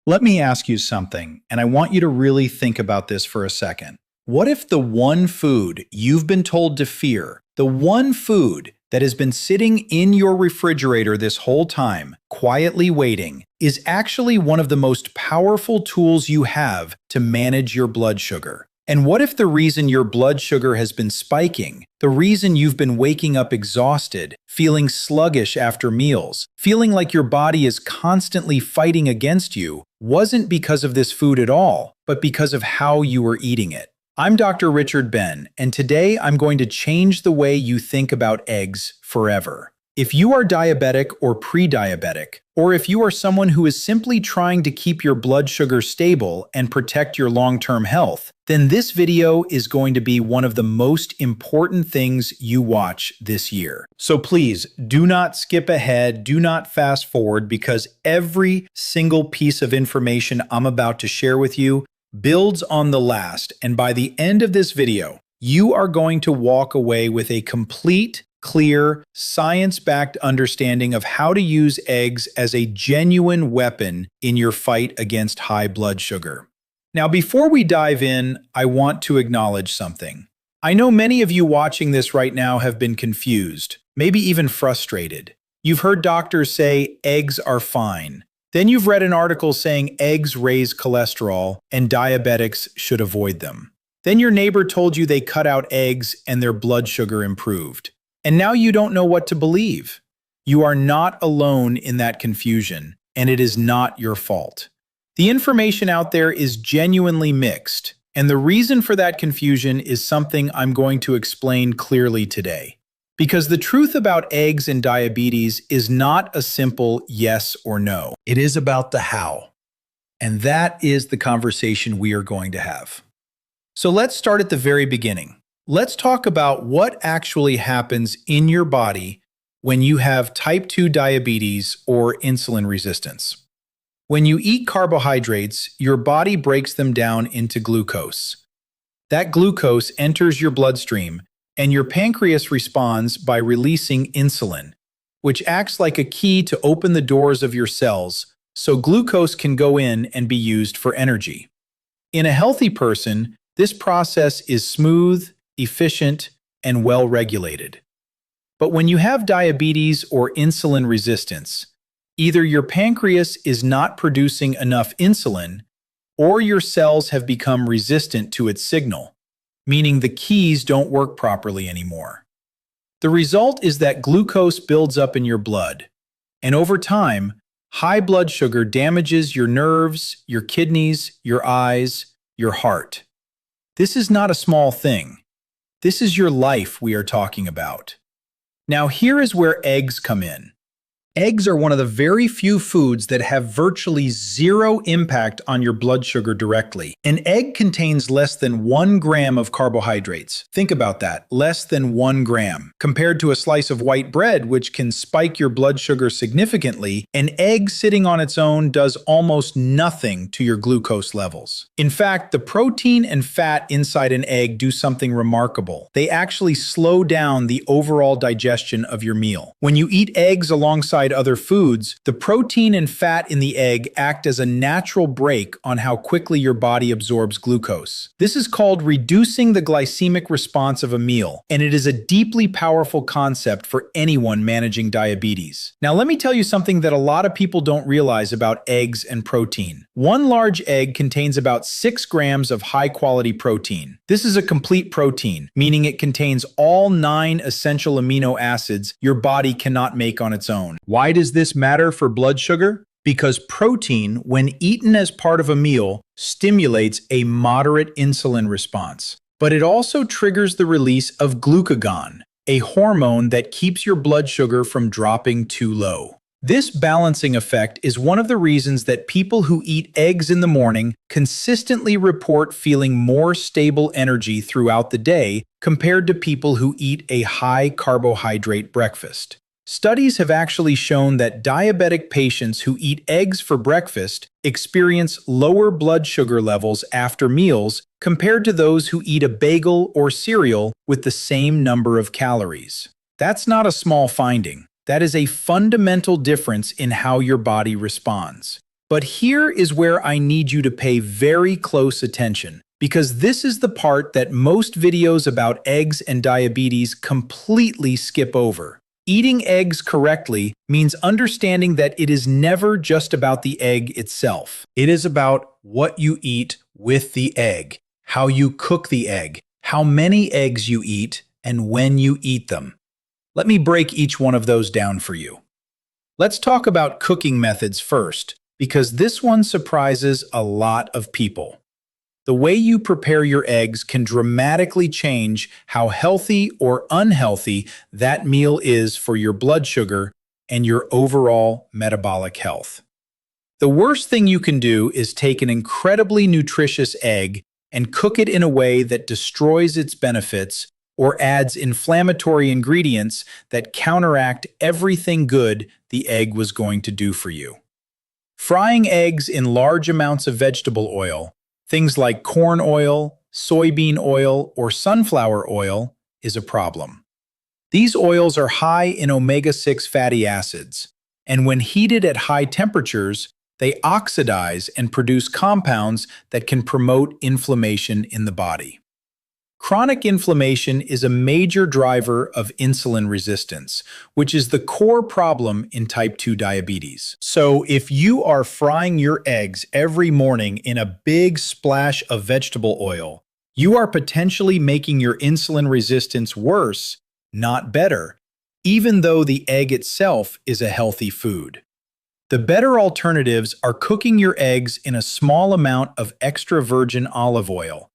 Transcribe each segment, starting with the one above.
Let me ask you something, and I want you to really think about this for a second. What if the one food you've been told to fear, the one food that has been sitting in your refrigerator this whole time, quietly waiting, is actually one of the most powerful tools you have to manage your blood sugar? And what if the reason your blood sugar has been spiking, the reason you've been waking up exhausted, feeling sluggish after meals, feeling like your body is constantly fighting against you, wasn't because of this food at all, but because of how you were eating it? I'm Dr. Richard Ben, and today I'm going to change the way you think about eggs forever. If you are diabetic or pre-diabetic, or if you are someone who is simply trying to keep your blood sugar stable and protect your long-term health, then this video is going to be one of the most important things you watch this year. So please, do not skip ahead, do not fast forward, because every single piece of information I'm about to share with you builds on the last, and by the end of this video, you are going to walk away with a complete, clear, science-backed understanding of how to use eggs as a genuine weapon in your fight against high blood sugar. Now, before we dive in, I want to acknowledge something. I know many of you watching this right now have been confused, maybe even frustrated. You've heard doctors say eggs are fine. Then you've read an article saying eggs raise cholesterol and diabetics should avoid them. Then your neighbor told you they cut out eggs and their blood sugar improved. And now you don't know what to believe. You are not alone in that confusion, and it is not your fault. The information out there is genuinely mixed, and the reason for that confusion is something I'm going to explain clearly today. Because the truth about eggs and diabetes is not a simple yes or no. It is about the how. And that is the conversation we are going to have. So let's start at the very beginning. Let's talk about what actually happens in your body when you have type 2 diabetes or insulin resistance. When you eat carbohydrates, your body breaks them down into glucose. That glucose enters your bloodstream, and your pancreas responds by releasing insulin, which acts like a key to open the doors of your cells so glucose can go in and be used for energy. In a healthy person, this process is smooth, efficient, and well-regulated. But when you have diabetes or insulin resistance, either your pancreas is not producing enough insulin, or your cells have become resistant to its signal, meaning the keys don't work properly anymore. The result is that glucose builds up in your blood, and over time, high blood sugar damages your nerves, your kidneys, your eyes, your heart. This is not a small thing. This is your life we are talking about. Now here is where eggs come in. Eggs are one of the very few foods that have virtually zero impact on your blood sugar directly. An egg contains less than 1 gram of carbohydrates. Think about that, less than 1 gram. Compared to a slice of white bread, which can spike your blood sugar significantly, an egg sitting on its own does almost nothing to your glucose levels. In fact, the protein and fat inside an egg do something remarkable. They actually slow down the overall digestion of your meal. When you eat eggs alongside other foods, the protein and fat in the egg act as a natural brake on how quickly your body absorbs glucose. This is called reducing the glycemic response of a meal, and it is a deeply powerful concept for anyone managing diabetes. Now, let me tell you something that a lot of people don't realize about eggs and protein. One large egg contains about 6 grams of high-quality protein. This is a complete protein, meaning it contains all 9 essential amino acids your body cannot make on its own. Why does this matter for blood sugar? Because protein, when eaten as part of a meal, stimulates a moderate insulin response. But it also triggers the release of glucagon, a hormone that keeps your blood sugar from dropping too low. This balancing effect is one of the reasons that people who eat eggs in the morning consistently report feeling more stable energy throughout the day compared to people who eat a high carbohydrate breakfast. Studies have actually shown that diabetic patients who eat eggs for breakfast experience lower blood sugar levels after meals compared to those who eat a bagel or cereal with the same number of calories. That's not a small finding. That is a fundamental difference in how your body responds. But here is where I need you to pay very close attention, because this is the part that most videos about eggs and diabetes completely skip over. Eating eggs correctly means understanding that it is never just about the egg itself. It is about what you eat with the egg, how you cook the egg, how many eggs you eat, and when you eat them. Let me break each one of those down for you. Let's talk about cooking methods first, because this one surprises a lot of people. The way you prepare your eggs can dramatically change how healthy or unhealthy that meal is for your blood sugar and your overall metabolic health. The worst thing you can do is take an incredibly nutritious egg and cook it in a way that destroys its benefits or adds inflammatory ingredients that counteract everything good the egg was going to do for you. Frying eggs in large amounts of vegetable oil, things like corn oil, soybean oil, or sunflower oil, is a problem. These oils are high in omega-6 fatty acids, and when heated at high temperatures, they oxidize and produce compounds that can promote inflammation in the body. Chronic inflammation is a major driver of insulin resistance, which is the core problem in type 2 diabetes. So if you are frying your eggs every morning in a big splash of vegetable oil, you are potentially making your insulin resistance worse, not better, even though the egg itself is a healthy food. The better alternatives are cooking your eggs in a small amount of extra virgin olive oil,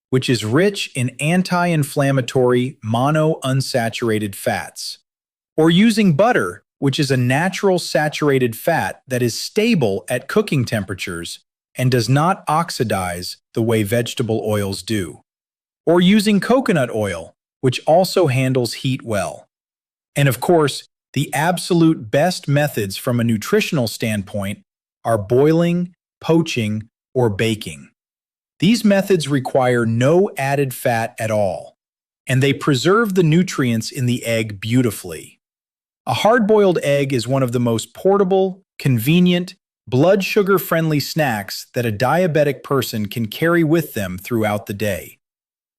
which is rich in anti-inflammatory monounsaturated fats, or using butter, which is a natural saturated fat that is stable at cooking temperatures and does not oxidize the way vegetable oils do, or using coconut oil, which also handles heat well. And of course, the absolute best methods from a nutritional standpoint are boiling, poaching, or baking. These methods require no added fat at all, and they preserve the nutrients in the egg beautifully. A hard-boiled egg is one of the most portable, convenient, blood sugar-friendly snacks that a diabetic person can carry with them throughout the day.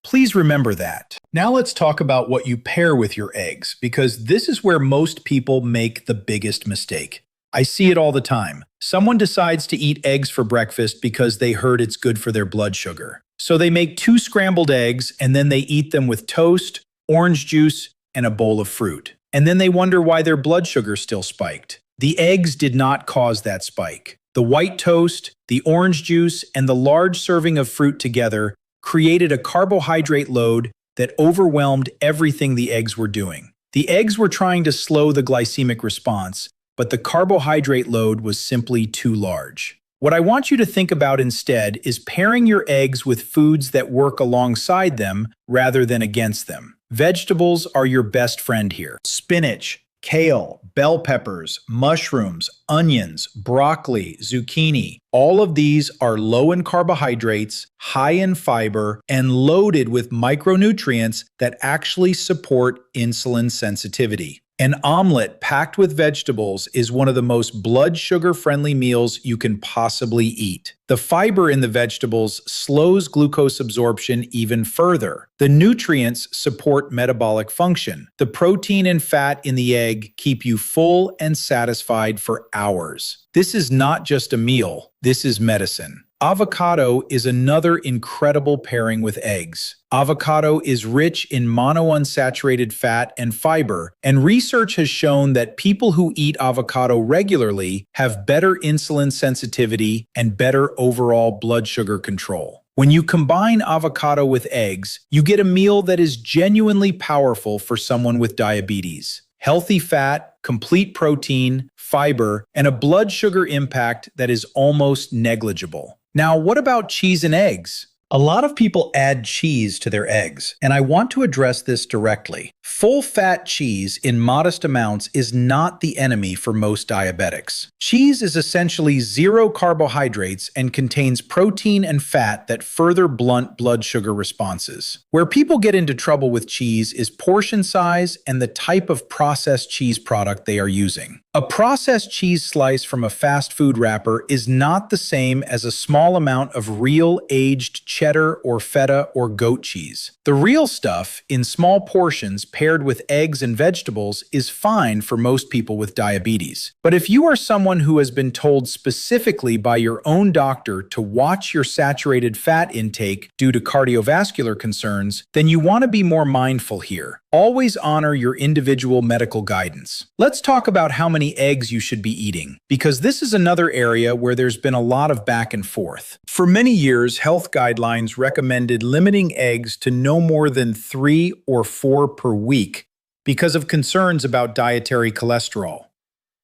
Please remember that. Now let's talk about what you pair with your eggs, because this is where most people make the biggest mistake. I see it all the time. Someone decides to eat eggs for breakfast because they heard it's good for their blood sugar. So they make 2 scrambled eggs and then they eat them with toast, orange juice, and a bowl of fruit. And then they wonder why their blood sugar still spiked. The eggs did not cause that spike. The white toast, the orange juice, and the large serving of fruit together created a carbohydrate load that overwhelmed everything the eggs were doing. The eggs were trying to slow the glycemic response, but the carbohydrate load was simply too large. What I want you to think about instead is pairing your eggs with foods that work alongside them rather than against them. Vegetables are your best friend here. Spinach, kale, bell peppers, mushrooms, onions, broccoli, zucchini. All of these are low in carbohydrates, high in fiber, and loaded with micronutrients that actually support insulin sensitivity. An omelet packed with vegetables is one of the most blood sugar-friendly meals you can possibly eat. The fiber in the vegetables slows glucose absorption even further. The nutrients support metabolic function. The protein and fat in the egg keep you full and satisfied for hours. This is not just a meal, this is medicine. Avocado is another incredible pairing with eggs. Avocado is rich in monounsaturated fat and fiber, and research has shown that people who eat avocado regularly have better insulin sensitivity and better overall blood sugar control. When you combine avocado with eggs, you get a meal that is genuinely powerful for someone with diabetes. Healthy fat, complete protein, fiber, and a blood sugar impact that is almost negligible. Now, what about cheese and eggs? A lot of people add cheese to their eggs, and I want to address this directly. Full-fat cheese in modest amounts is not the enemy for most diabetics. Cheese is essentially zero carbohydrates and contains protein and fat that further blunt blood sugar responses. Where people get into trouble with cheese is portion size and the type of processed cheese product they are using. A processed cheese slice from a fast food wrapper is not the same as a small amount of real aged cheddar or feta or goat cheese. The real stuff, in small portions paired with eggs and vegetables, is fine for most people with diabetes. But if you are someone who has been told specifically by your own doctor to watch your saturated fat intake due to cardiovascular concerns, then you want to be more mindful here. Always honor your individual medical guidance. Let's talk about how many eggs you should be eating, because this is another area where there's been a lot of back and forth. For many years, health guidelines recommended limiting eggs to no more than 3 or 4 per week because of concerns about dietary cholesterol.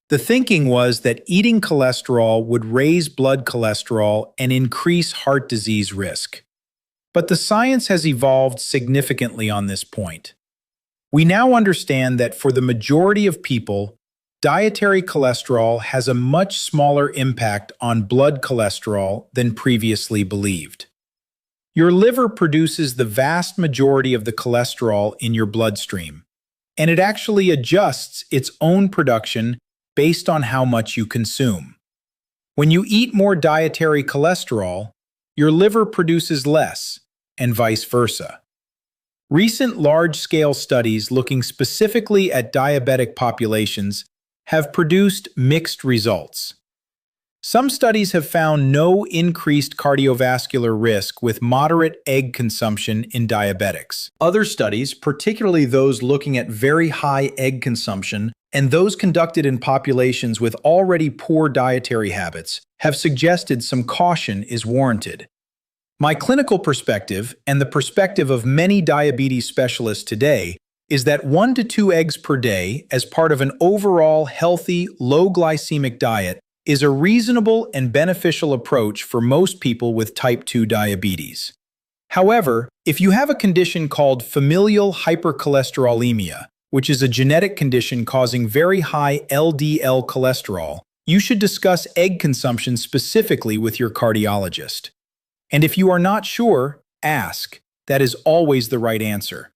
The thinking was that eating cholesterol would raise blood cholesterol and increase heart disease risk. But the science has evolved significantly on this point. We now understand that for the majority of people, dietary cholesterol has a much smaller impact on blood cholesterol than previously believed. Your liver produces the vast majority of the cholesterol in your bloodstream, and it actually adjusts its own production based on how much you consume. When you eat more dietary cholesterol, your liver produces less, and vice versa. Recent large-scale studies looking specifically at diabetic populations have produced mixed results. Some studies have found no increased cardiovascular risk with moderate egg consumption in diabetics. Other studies, particularly those looking at very high egg consumption and those conducted in populations with already poor dietary habits, have suggested some caution is warranted. My clinical perspective, and the perspective of many diabetes specialists today, is that 1 to 2 eggs per day as part of an overall healthy, low glycemic diet is a reasonable and beneficial approach for most people with type 2 diabetes. However, if you have a condition called familial hypercholesterolemia, which is a genetic condition causing very high LDL cholesterol, you should discuss egg consumption specifically with your cardiologist. And if you are not sure, ask. That is always the right answer.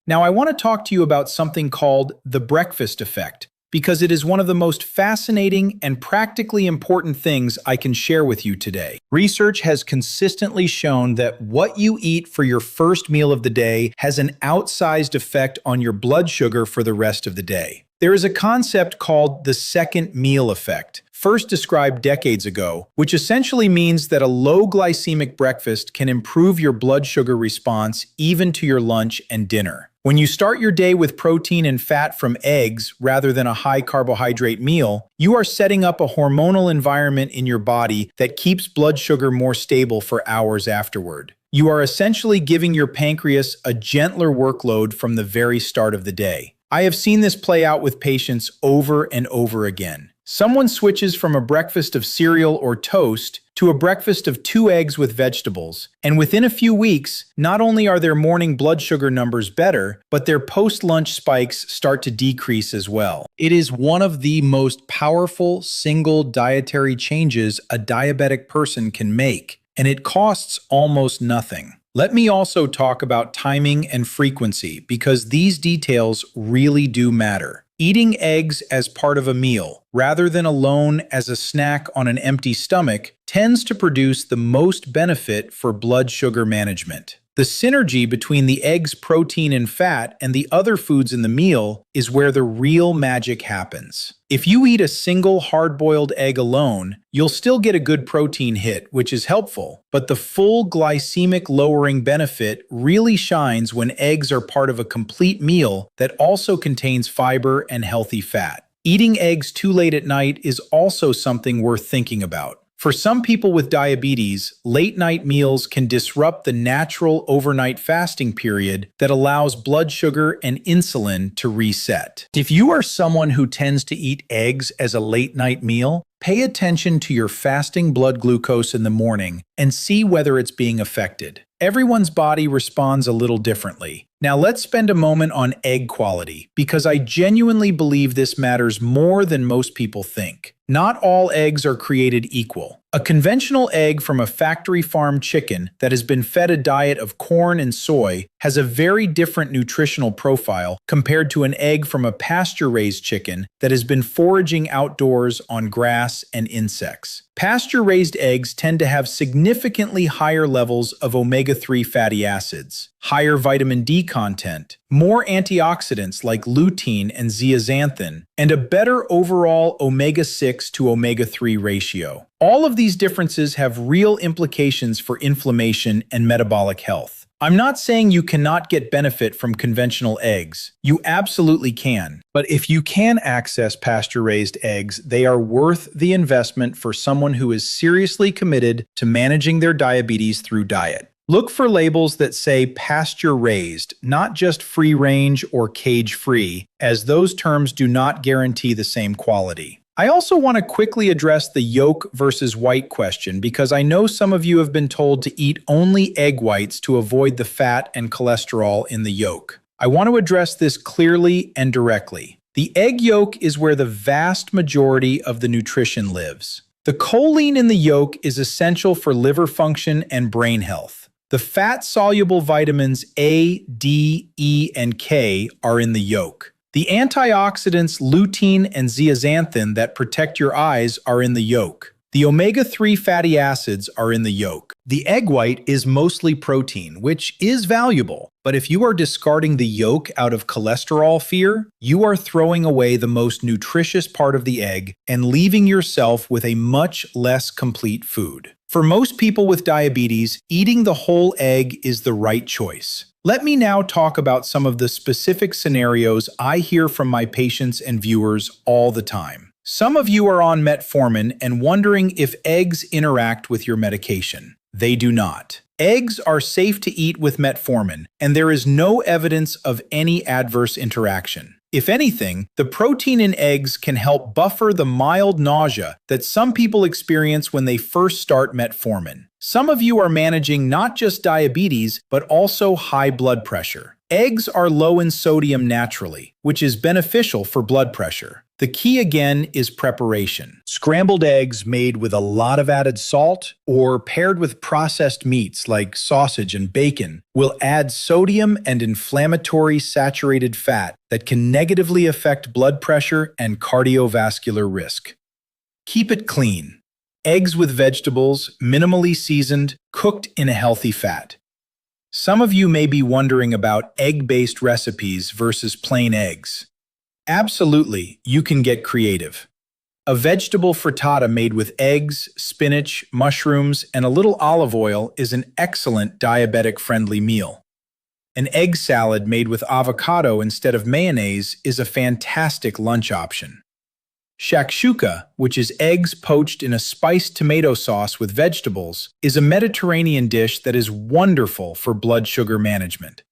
Now, I want to talk to you about something called the breakfast effect, because it is one of the most fascinating and practically important things I can share with you today. Research has consistently shown that what you eat for your first meal of the day has an outsized effect on your blood sugar for the rest of the day. There is a concept called the second meal effect, first described decades ago, which essentially means that a low glycemic breakfast can improve your blood sugar response even to your lunch and dinner. When you start your day with protein and fat from eggs rather than a high carbohydrate meal, you are setting up a hormonal environment in your body that keeps blood sugar more stable for hours afterward. You are essentially giving your pancreas a gentler workload from the very start of the day. I have seen this play out with patients over and over again. Someone switches from a breakfast of cereal or toast to a breakfast of 2 eggs with vegetables, and within a few weeks, not only are their morning blood sugar numbers better, but their post-lunch spikes start to decrease as well. It is one of the most powerful single dietary changes a diabetic person can make, and it costs almost nothing. Let me also talk about timing and frequency, because these details really do matter. Eating eggs as part of a meal, rather than alone as a snack on an empty stomach, tends to produce the most benefit for blood sugar management. The synergy between the egg's protein and fat and the other foods in the meal is where the real magic happens. If you eat a single hard-boiled egg alone, you'll still get a good protein hit, which is helpful, but the full glycemic lowering benefit really shines when eggs are part of a complete meal that also contains fiber and healthy fat. Eating eggs too late at night is also something worth thinking about. For some people with diabetes, late-night meals can disrupt the natural overnight fasting period that allows blood sugar and insulin to reset. If you are someone who tends to eat eggs as a late-night meal, pay attention to your fasting blood glucose in the morning and see whether it's being affected. Everyone's body responds a little differently. Now let's spend a moment on egg quality, because I genuinely believe this matters more than most people think. Not all eggs are created equal. A conventional egg from a factory farm chicken that has been fed a diet of corn and soy has a very different nutritional profile compared to an egg from a pasture-raised chicken that has been foraging outdoors on grass and insects. Pasture-raised eggs tend to have significantly higher levels of omega-3 fatty acids, higher vitamin D content, more antioxidants like lutein and zeaxanthin, and a better overall omega-6 to omega-3 ratio. All of these differences have real implications for inflammation and metabolic health. I'm not saying you cannot get benefit from conventional eggs. You absolutely can. But if you can access pasture-raised eggs, they are worth the investment for someone who is seriously committed to managing their diabetes through diet. Look for labels that say pasture-raised, not just free-range or cage-free, as those terms do not guarantee the same quality. I also want to quickly address the yolk versus white question, because I know some of you have been told to eat only egg whites to avoid the fat and cholesterol in the yolk. I want to address this clearly and directly. The egg yolk is where the vast majority of the nutrition lives. The choline in the yolk is essential for liver function and brain health. The fat-soluble vitamins A, D, E, and K are in the yolk. The antioxidants lutein and zeaxanthin that protect your eyes are in the yolk. The omega-3 fatty acids are in the yolk. The egg white is mostly protein, which is valuable, but if you are discarding the yolk out of cholesterol fear, you are throwing away the most nutritious part of the egg and leaving yourself with a much less complete food. For most people with diabetes, eating the whole egg is the right choice. Let me now talk about some of the specific scenarios I hear from my patients and viewers all the time. Some of you are on metformin and wondering if eggs interact with your medication. They do not. Eggs are safe to eat with metformin, and there is no evidence of any adverse interaction. If anything, the protein in eggs can help buffer the mild nausea that some people experience when they first start metformin. Some of you are managing not just diabetes, but also high blood pressure. Eggs are low in sodium naturally, which is beneficial for blood pressure. The key again is preparation. Scrambled eggs made with a lot of added salt or paired with processed meats like sausage and bacon will add sodium and inflammatory saturated fat that can negatively affect blood pressure and cardiovascular risk. Keep it clean. Eggs with vegetables, minimally seasoned, cooked in a healthy fat. Some of you may be wondering about egg-based recipes versus plain eggs. Absolutely, you can get creative. A vegetable frittata made with eggs, spinach, mushrooms, and a little olive oil is an excellent diabetic-friendly meal. An egg salad made with avocado instead of mayonnaise is a fantastic lunch option. Shakshuka, which is eggs poached in a spiced tomato sauce with vegetables, is a Mediterranean dish that is wonderful for blood sugar management.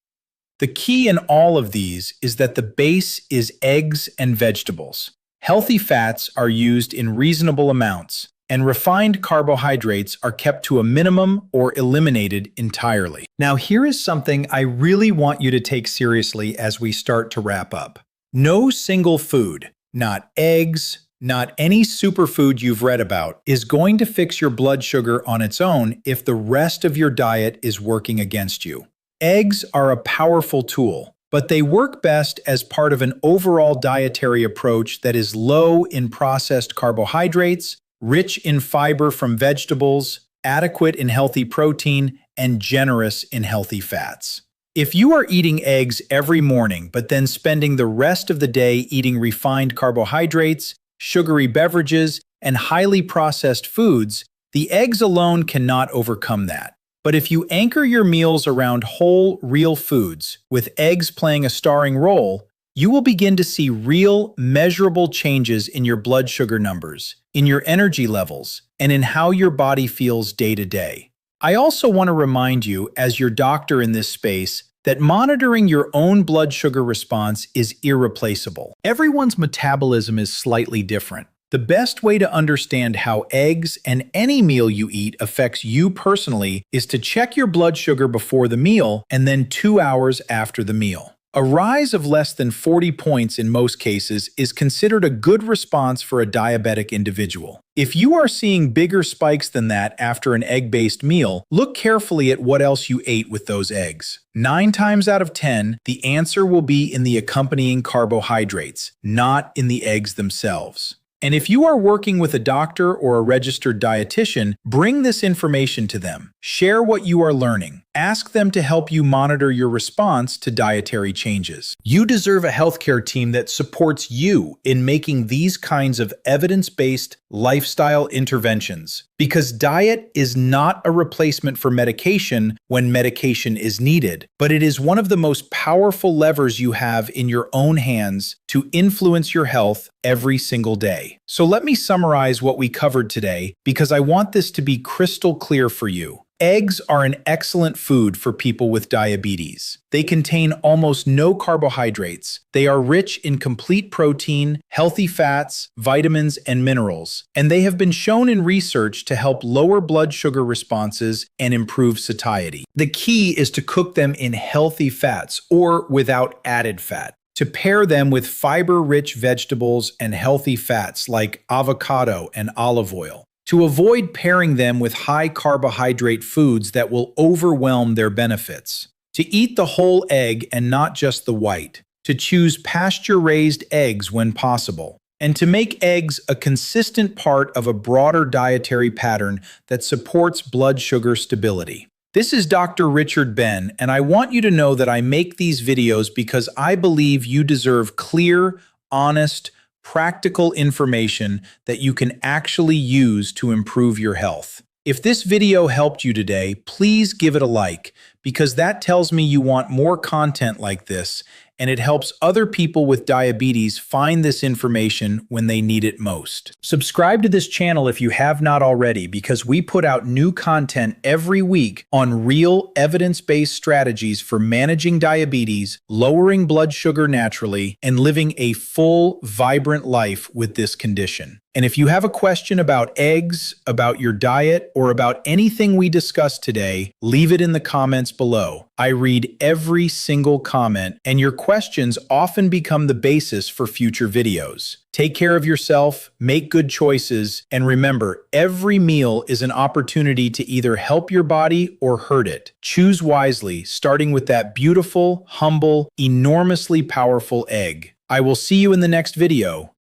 The key in all of these is that the base is eggs and vegetables. Healthy fats are used in reasonable amounts, and refined carbohydrates are kept to a minimum or eliminated entirely. Now, here is something I really want you to take seriously as we start to wrap up. No single food, not eggs, not any superfood you've read about, is going to fix your blood sugar on its own if the rest of your diet is working against you. Eggs are a powerful tool, but they work best as part of an overall dietary approach that is low in processed carbohydrates, rich in fiber from vegetables, adequate in healthy protein, and generous in healthy fats. If you are eating eggs every morning, but then spending the rest of the day eating refined carbohydrates, sugary beverages, and highly processed foods, the eggs alone cannot overcome that. But if you anchor your meals around whole, real foods, with eggs playing a starring role, you will begin to see real, measurable changes in your blood sugar numbers, in your energy levels, and in how your body feels day to day. I also want to remind you, as your doctor in this space, that monitoring your own blood sugar response is irreplaceable. Everyone's metabolism is slightly different. The best way to understand how eggs and any meal you eat affects you personally is to check your blood sugar before the meal and then 2 hours after the meal. A rise of less than 40 points in most cases is considered a good response for a diabetic individual. If you are seeing bigger spikes than that after an egg-based meal, look carefully at what else you ate with those eggs. 9 times out of 10, the answer will be in the accompanying carbohydrates, not in the eggs themselves. And if you are working with a doctor or a registered dietitian, bring this information to them. Share what you are learning. Ask them to help you monitor your response to dietary changes. You deserve a healthcare team that supports you in making these kinds of evidence-based lifestyle interventions. Because diet is not a replacement for medication when medication is needed, but it is one of the most powerful levers you have in your own hands to influence your health every single day. So let me summarize what we covered today because I want this to be crystal clear for you. Eggs are an excellent food for people with diabetes. They contain almost no carbohydrates. They are rich in complete protein, healthy fats, vitamins, and minerals, and they have been shown in research to help lower blood sugar responses and improve satiety. The key is to cook them in healthy fats or without added fat. To pair them with fiber-rich vegetables and healthy fats like avocado and olive oil. To avoid pairing them with high-carbohydrate foods that will overwhelm their benefits. To eat the whole egg and not just the white. To choose pasture-raised eggs when possible. And to make eggs a consistent part of a broader dietary pattern that supports blood sugar stability. This is Dr. Richard Ben, and I want you to know that I make these videos because I believe you deserve clear, honest, practical information that you can actually use to improve your health. If this video helped you today, please give it a like, because that tells me you want more content like this, and it helps other people with diabetes find this information when they need it most. Subscribe to this channel if you have not already, because we put out new content every week on real evidence-based strategies for managing diabetes, lowering blood sugar naturally, and living a full, vibrant life with this condition. And if you have a question about eggs, about your diet, or about anything we discussed today, leave it in the comments below. I read every single comment, and your questions often become the basis for future videos. Take care of yourself, make good choices, and remember, every meal is an opportunity to either help your body or hurt it. Choose wisely, starting with that beautiful, humble, enormously powerful egg. I will see you in the next video.